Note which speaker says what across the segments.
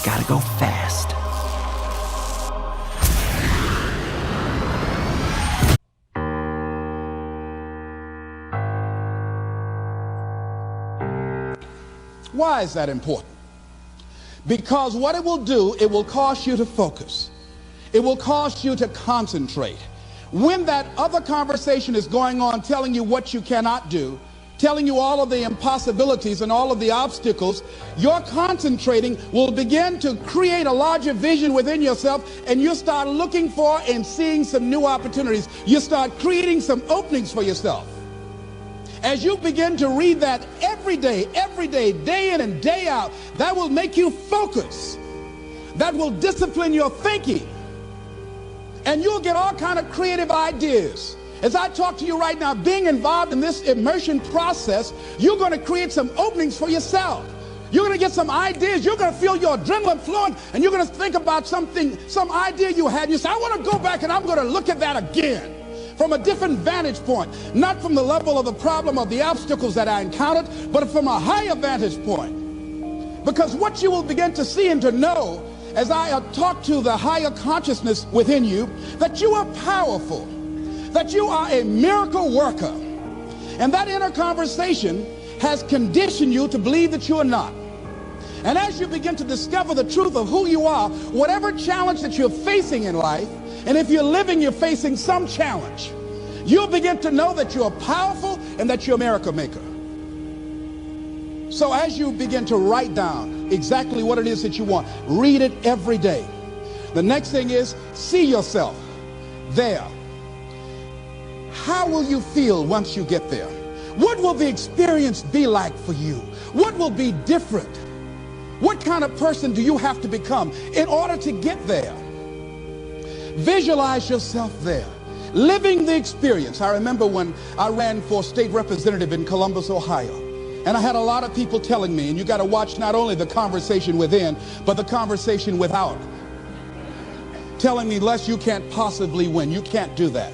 Speaker 1: Gotta go fast.
Speaker 2: Why is that important? Because what it will do, it will cause you to focus. It will cause you to concentrate. When that other conversation is going on telling you what you cannot do, telling you all of the impossibilities and all of the obstacles, your concentrating will begin to create a larger vision within yourself, and you start looking for and seeing some new opportunities. You start creating some openings for yourself. As you begin to read that every day, day in and day out, that will make you focus. That will discipline your thinking. And you'll get all kind of creative ideas. As I talk to you right now, being involved in this immersion process, you're going to create some openings for yourself. You're going to get some ideas. You're going to feel your adrenaline flowing, and you're going to think about something, some idea you had. You say, I want to go back and I'm going to look at that again from a different vantage point, not from the level of the problem or the obstacles that I encountered, but from a higher vantage point. Because what you will begin to see and to know as I talk to the higher consciousness within you, that you are powerful, that you are a miracle worker. And that inner conversation has conditioned you to believe that you are not. And as you begin to discover the truth of who you are, whatever challenge that you're facing in life, and if you're living, you're facing some challenge, you'll begin to know that you're powerful and that you're a miracle maker. So as you begin to write down exactly what it is that you want, read it every day. The next thing is, see yourself there. How will you feel once you get there? What will the experience be like for you? What will be different? What kind of person do you have to become in order to get there? Visualize yourself there, living the experience. I remember when I ran for state representative in Columbus, Ohio, and I had a lot of people telling me, and you got to watch not only the conversation within, but the conversation without, telling me, Les, you can't possibly win. You can't do that.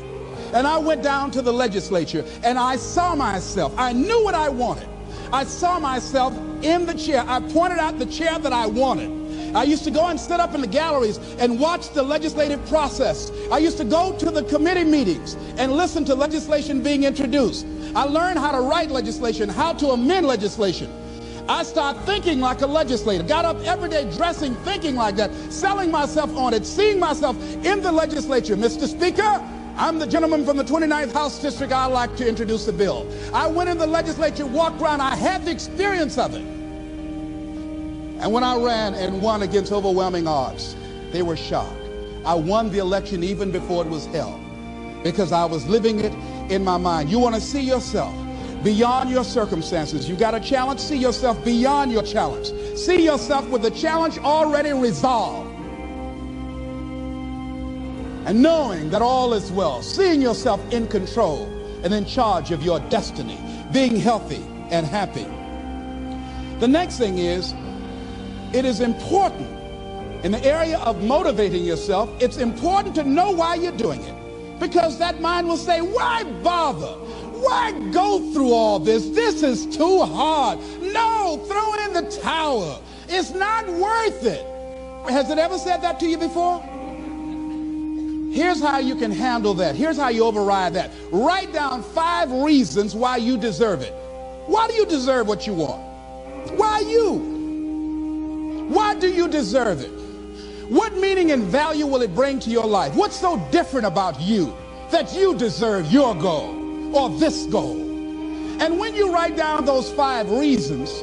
Speaker 2: And I went down to the legislature, and I saw myself. I knew what I wanted. I saw myself in the chair. I pointed out the chair that I wanted. I used to go and sit up in the galleries and watch the legislative process. I used to go to the committee meetings and listen to legislation being introduced. I learned how to write legislation, how to amend legislation. I started thinking like a legislator, got up every day dressing, thinking like that, selling myself on it, seeing myself in the legislature. Mr. Speaker, I'm the gentleman from the 29th House District. I'd like to introduce the bill. I went in the legislature, walked around. I had the experience of it. And when I ran and won against overwhelming odds, they were shocked. I won the election even before it was held because I was living it in my mind. You want to see yourself beyond your circumstances. You got a challenge, see yourself beyond your challenge. See yourself with the challenge already resolved. And knowing that all is well, seeing yourself in control and in charge of your destiny, being healthy and happy. The next thing is, it is important in the area of motivating yourself, it's important to know why you're doing it. Because that mind will say, why bother? Why go through all this? This is too hard. No, throw in the towel. It's not worth it. Has it ever said that to you before? Here's how you can handle that. Here's how you override that. Write down 5 reasons why you deserve it. Why do you deserve what you want? Why you? Why do you deserve it? What meaning and value will it bring to your life? What's so different about you that you deserve your goal or this goal? And when you write down those 5 reasons,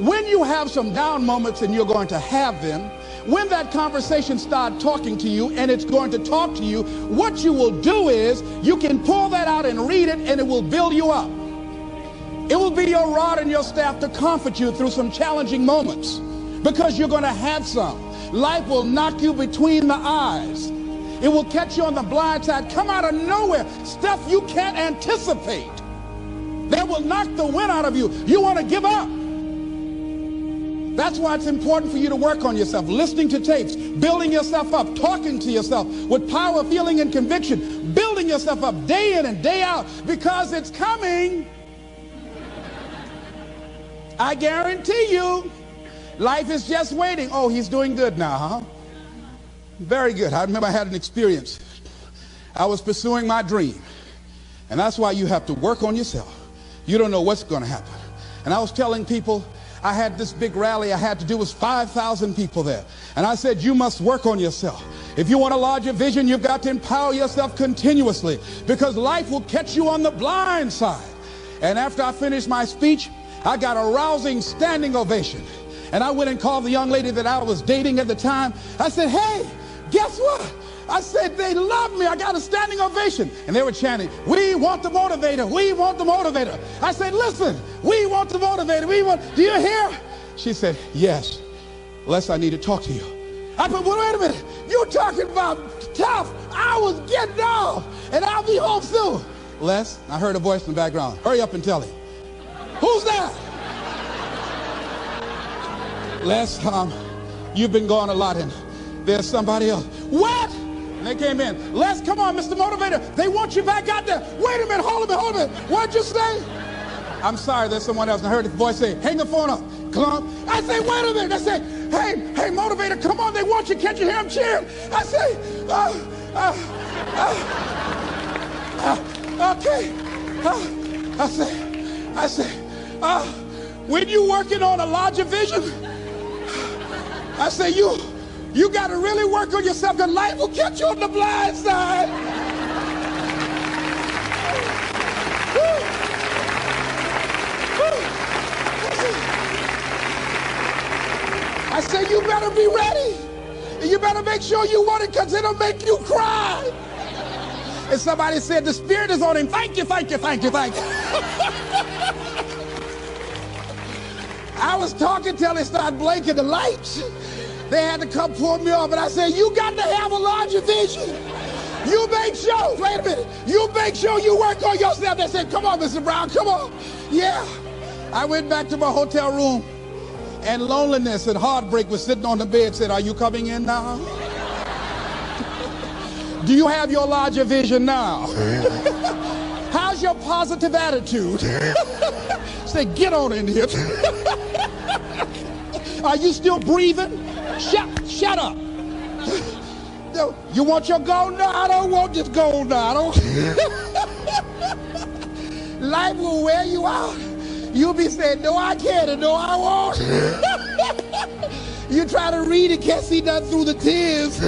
Speaker 2: when you have some down moments, and you're going to have them, when that conversation starts talking to you, and it's going to talk to you, what you will do is you can pull that out and read it, and it will build you up. It will be your rod and your staff to comfort you through some challenging moments, because you're going to have some. Life will knock you between the eyes. It will catch you on the blind side, come out of nowhere, stuff you can't anticipate. That will knock the wind out of you. You want to give up. That's why it's important for you to work on yourself, listening to tapes, building yourself up, talking to yourself with power, feeling, and conviction, building yourself up day in and day out, because it's coming. I guarantee you, Life is just waiting. Oh, he's doing good now, huh? Very good. I remember I had an experience. I was pursuing my dream. And that's why you have to work on yourself. You don't know what's going to happen. And I was telling people, I had this big rally I had to do. It was 5,000 people there. And I said, you must work on yourself. If you want a larger vision, you've got to empower yourself continuously, because life will catch you on the blind side. And after I finished my speech, I got a rousing standing ovation. And I went and called the young lady that I was dating at the time. I said, hey, guess what? I said, they love me. I got a standing ovation. And they were chanting, we want the motivator. We want the motivator. I said, listen, we want the motivator. Do you hear? She said, yes. Les, I need to talk to you. I said, well, wait a minute. You're talking about tough. I was getting off, and I'll be home soon. Les, I heard a voice in the background. Hurry up and tell him. Who's that? Les, you've been gone a lot, and there's somebody else. What? And they came in. Les, come on, Mr. Motivator. They want you back out there. Wait a minute, hold a minute. What'd you say? I'm sorry, there's someone else. And I heard the voice say, hang the phone up. Come. I say, wait a minute. I say, hey, Motivator, come on. They want you. Can't you hear them cheering? I say, okay. I say, when you working on a larger vision, I say, you got to really work on yourself, because life will catch you on the blind side. I say, you better be ready. And you better make sure you want it, because it'll make you cry. And somebody said, the Spirit is on him. Thank you, thank you, thank you, thank you. I was talking till they started blinking the lights. They had to come pull me off, and I said, you got to have a larger vision. You make sure, wait a minute, you make sure you work on yourself. They said, come on, Mr. Brown, come on. Yeah. I went back to my hotel room, and loneliness and heartbreak was sitting on the bed, said, are you coming in now? Do you have your larger vision now? How's your positive attitude? Say, get on in here. Are you still breathing? Shut up. You want your gold? No, I don't want this gold now. Life will wear you out. You'll be saying, no, I can't, and no, I won't. You try to read and can't see nothing through the tears.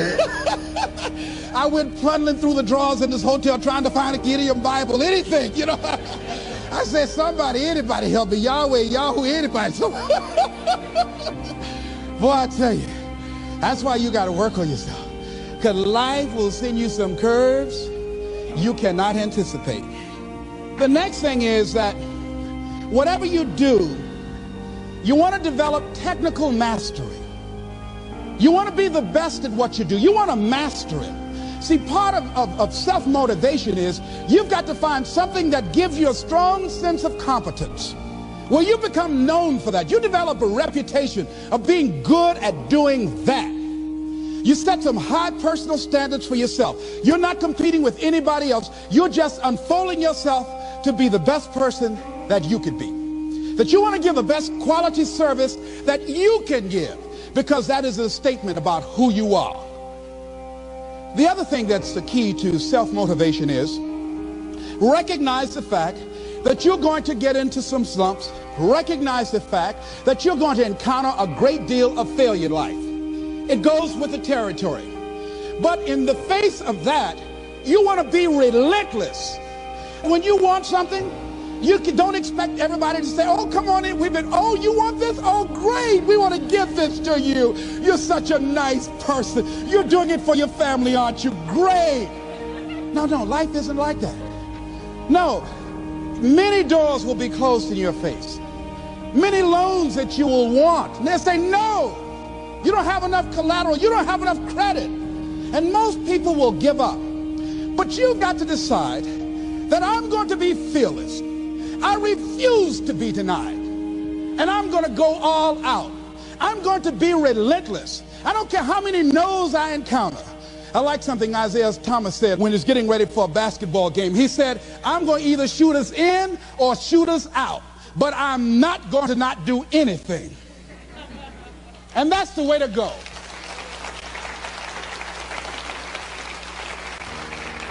Speaker 2: I went plundering through the drawers in this hotel trying to find a Gideon Bible, anything, you know. I said, somebody, anybody help me. Yahweh, Yahoo, anybody. Boy, I tell you, that's why you got to work on yourself. Because life will send you some curves you cannot anticipate. The next thing is that whatever you do, you want to develop technical mastery. You want to be the best at what you do. You want to master it. See, part of self-motivation is you've got to find something that gives you a strong sense of competence. Well, you become known for that. You develop a reputation of being good at doing that. You set some high personal standards for yourself. You're not competing with anybody else. You're just unfolding yourself to be the best person that you could be. That you want to give the best quality service that you can give, because that is a statement about who you are. The other thing that's the key to self-motivation is recognize the fact that you're going to get into some slumps. Recognize the fact that you're going to encounter a great deal of failure in life. It goes with the territory. But in the face of that, you want to be relentless. When you want something, you don't expect everybody to say, oh, come on in. Oh, you want this? Oh, great. We want to give this to you. You're such a nice person. You're doing it for your family, aren't you? Great. No, life isn't like that. No, many doors will be closed in your face. Many loans that you will want. And they'll say, no, you don't have enough collateral. You don't have enough credit. And most people will give up. But you've got to decide that I'm going to be fearless. I refuse to be denied. And I'm going to go all out. I'm going to be relentless. I don't care how many no's I encounter. I like something Isaiah Thomas said when he was getting ready for a basketball game. He said, I'm going to either shoot us in or shoot us out, but I'm not going to not do anything. And that's the way to go.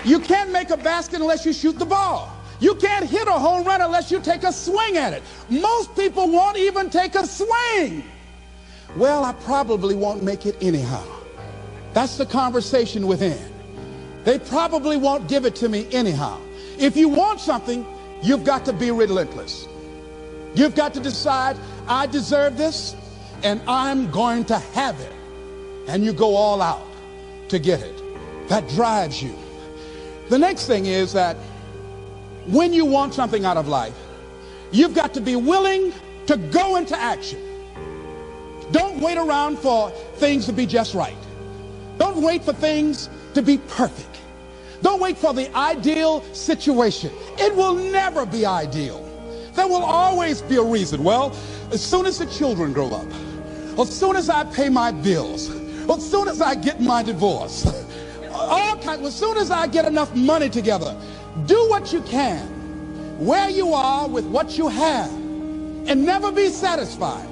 Speaker 2: You can't make a basket unless you shoot the ball. You can't hit a home run unless you take a swing at it. Most people won't even take a swing. Well, I probably won't make it anyhow. That's the conversation within. They probably won't give it to me anyhow. If you want something, you've got to be relentless. You've got to decide, I deserve this, and I'm going to have it. And you go all out to get it. That drives you. The next thing is that when you want something out of life, you've got to be willing to go into action. Don't wait around for things to be just right. Don't wait for things to be perfect. Don't wait for the ideal situation. It will never be ideal. There will always be a reason. Well, as soon as the children grow up, as soon as I pay my bills, as soon as I get my divorce, as soon as I get enough money together, do what you can, where you are with what you have, and never be satisfied.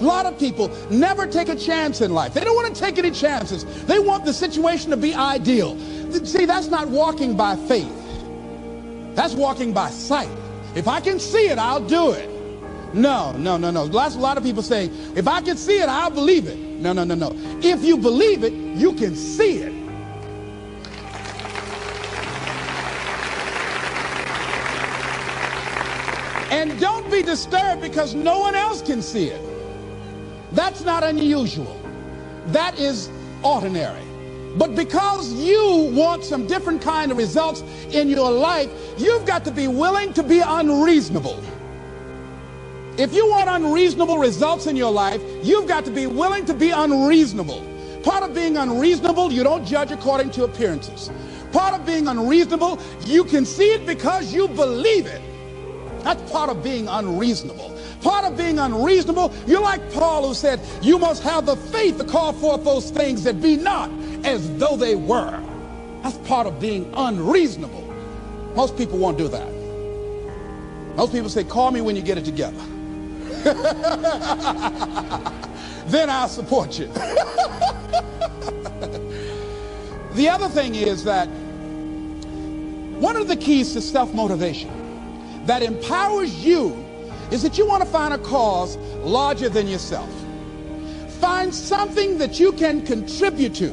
Speaker 2: A lot of people never take a chance in life. They don't want to take any chances. They want the situation to be ideal. See, that's not walking by faith. That's walking by sight. If I can see it, I'll do it. No. A lot of people say, if I can see it, I'll believe it. No. If you believe it, you can see it. And don't be disturbed because no one else can see it. That's not unusual. That is ordinary. But because you want some different kind of results in your life, you've got to be willing to be unreasonable. If you want unreasonable results in your life, you've got to be willing to be unreasonable. Part of being unreasonable, you don't judge according to appearances. Part of being unreasonable, you can see it because you believe it. That's part of being unreasonable. Part of being unreasonable, you're like Paul who said, you must have the faith to call forth those things that be not as though they were. That's part of being unreasonable. Most people won't do that. Most people say, call me when you get it together. Then I'll support you. The other thing is that one of the keys to self-motivation that empowers you is that you want to find a cause larger than yourself. Find something that you can contribute to.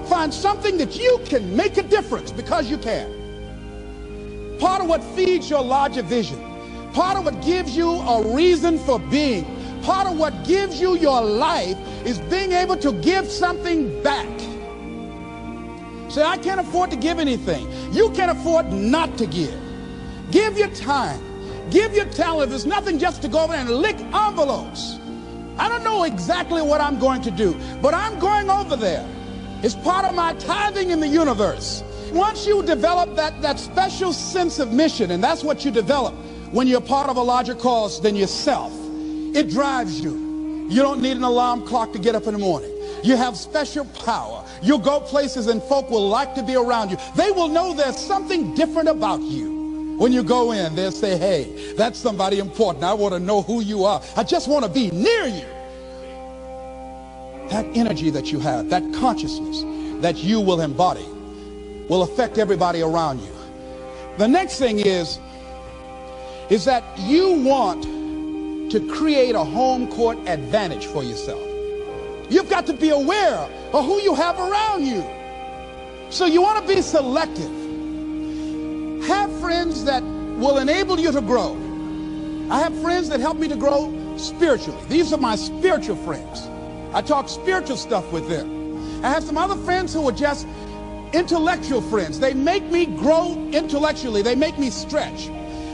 Speaker 2: Find something that you can make a difference because you can. Part of what feeds your larger vision, part of what gives you a reason for being, part of what gives you your life is being able to give something back. Say, I can't afford to give anything. You can't afford not to give. Give your time. Give your talent. There's nothing just to go over there and lick envelopes. I don't know exactly what I'm going to do, but I'm going over there. It's part of my tithing in the universe. Once you develop that special sense of mission, and that's what you develop when you're part of a larger cause than yourself, it drives you. You don't need an alarm clock to get up in the morning. You have special power. You'll go places and folk will like to be around you. They will know there's something different about you. When you go in, they'll say, hey, that's somebody important. I want to know who you are. I just want to be near you. That energy that you have, that consciousness that you will embody will affect everybody around you. The next thing is that you want to create a home court advantage for yourself. You've got to be aware of who you have around you. So you want to be selective. Have friends that will enable you to grow. I have friends that help me to grow spiritually. These are my spiritual friends. I talk spiritual stuff with them. I have some other friends who are just intellectual friends. They make me grow intellectually. They make me stretch.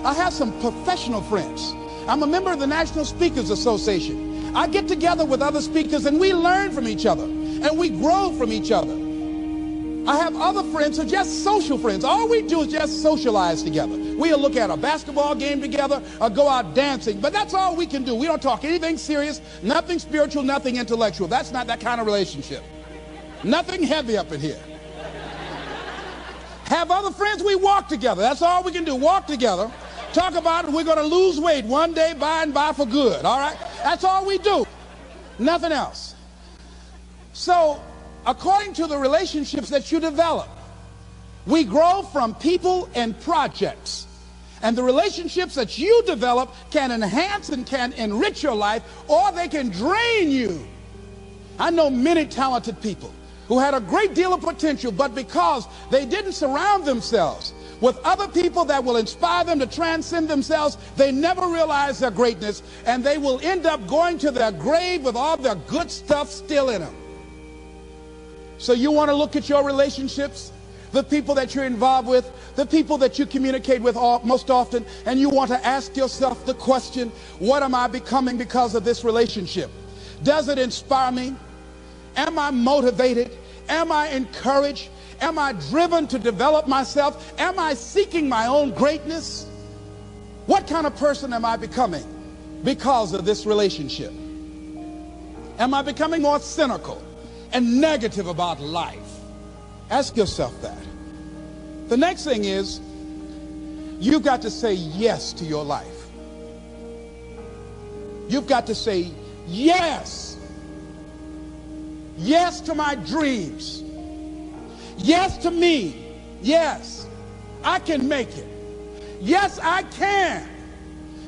Speaker 2: I have some professional friends. I'm a member of the National Speakers Association. I get together with other speakers and we learn from each other and we grow from each other. I have other friends who are just social friends. All we do is just socialize together. We'll look at a basketball game together or go out dancing, but that's all we can do. We don't talk anything serious, nothing spiritual, nothing intellectual. That's not that kind of relationship. Nothing heavy up in here. Have other friends, we walk together. That's all we can do, walk together. Talk about it, we're going to lose weight one day by and by for good, all right? That's all we do. Nothing else. So, according to the relationships that you develop, we grow from people and projects. And the relationships that you develop can enhance and can enrich your life, or they can drain you. I know many talented people who had a great deal of potential, but because they didn't surround themselves with other people that will inspire them to transcend themselves, they never realize their greatness, and they will end up going to their grave with all their good stuff still in them. So you want to look at your relationships, the people that you're involved with, the people that you communicate with most often, and you want to ask yourself the question, what am I becoming because of this relationship? Does it inspire me? Am I motivated? Am I encouraged? Am I driven to develop myself? Am I seeking my own greatness? What kind of person am I becoming because of this relationship? Am I becoming more cynical and negative about life? Ask yourself that. The next thing is, you've got to say yes to your life. You've got to say yes. Yes to my dreams. Yes to me. Yes, I can make it. Yes, I can.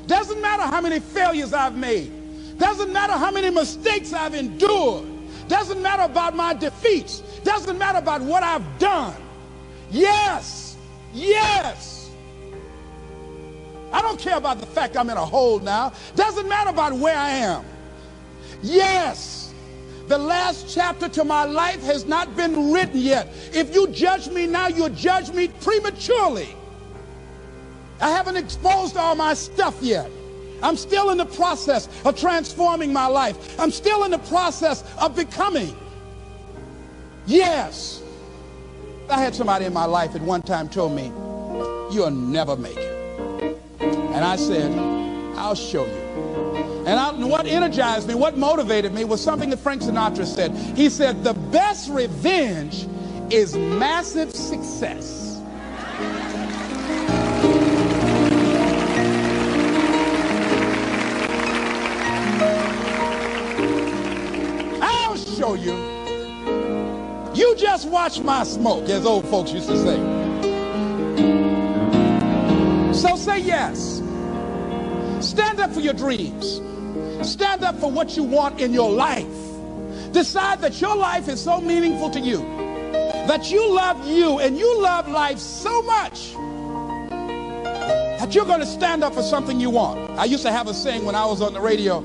Speaker 2: Doesn't matter how many failures I've made. Doesn't matter how many mistakes I've endured. Doesn't matter about my defeats. Doesn't matter about what I've done. Yes, yes. I don't care about the fact I'm in a hole now. Doesn't matter about where I am. Yes. The last chapter to my life has not been written yet. If you judge me now, you'll judge me prematurely. I haven't exposed all my stuff yet. I'm still in the process of transforming my life. I'm still in the process of becoming. Yes. I had somebody in my life at one time told me, you'll never make it. And I said, I'll show you. And what energized me, what motivated me was something that Frank Sinatra said. He said, the best revenge is massive success. I'll show you. You just watch my smoke, as old folks used to say. So say yes. Stand up for your dreams. Stand up for what you want in your life. Decide that your life is so meaningful to you, that you love you and you love life so much that you're going to stand up for something you want. I used to have a saying when I was on the radio,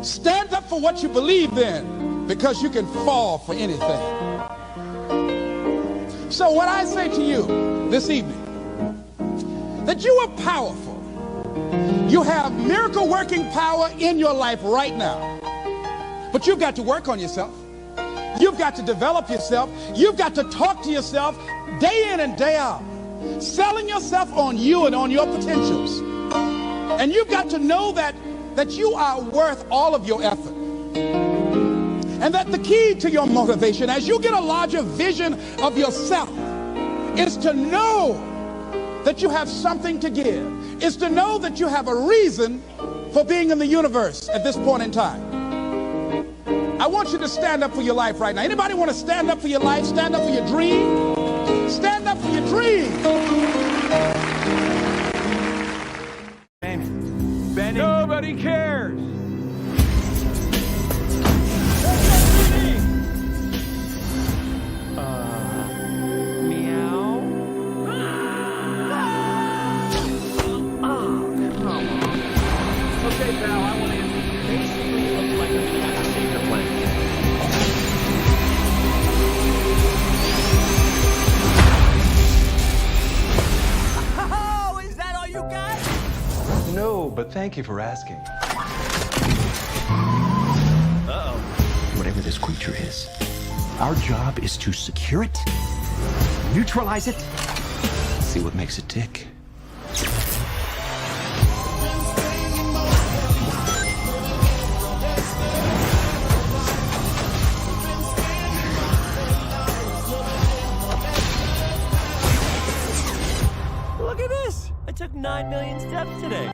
Speaker 2: stand up for what you believe in, because you can fall for anything. So what I say to you this evening, that you are powerful. You have miracle working power in your life right now. But you've got to work on yourself. You've got to develop yourself. You've got to talk to yourself day in and day out, selling yourself on you and on your potentials. And you've got to know that you are worth all of your effort. And that the key to your motivation, as you get a larger vision of yourself, is to know that you have something to give. Is to know that you have a reason for being in the universe at this point in time. I want you to stand up for your life right now. Anybody want to stand up for your life? Stand up for your dream? Stand up for your dream.
Speaker 1: Benny. Nobody cares. Meow. Okay, pal, I want to basically look like a senior plan.
Speaker 3: Oh, is that all you got?
Speaker 4: No, but thank you for asking.
Speaker 3: Uh-oh.
Speaker 5: Whatever this creature is, our job is to secure it, neutralize it, see what makes it tick.
Speaker 3: Look at this. I took 9 million steps today.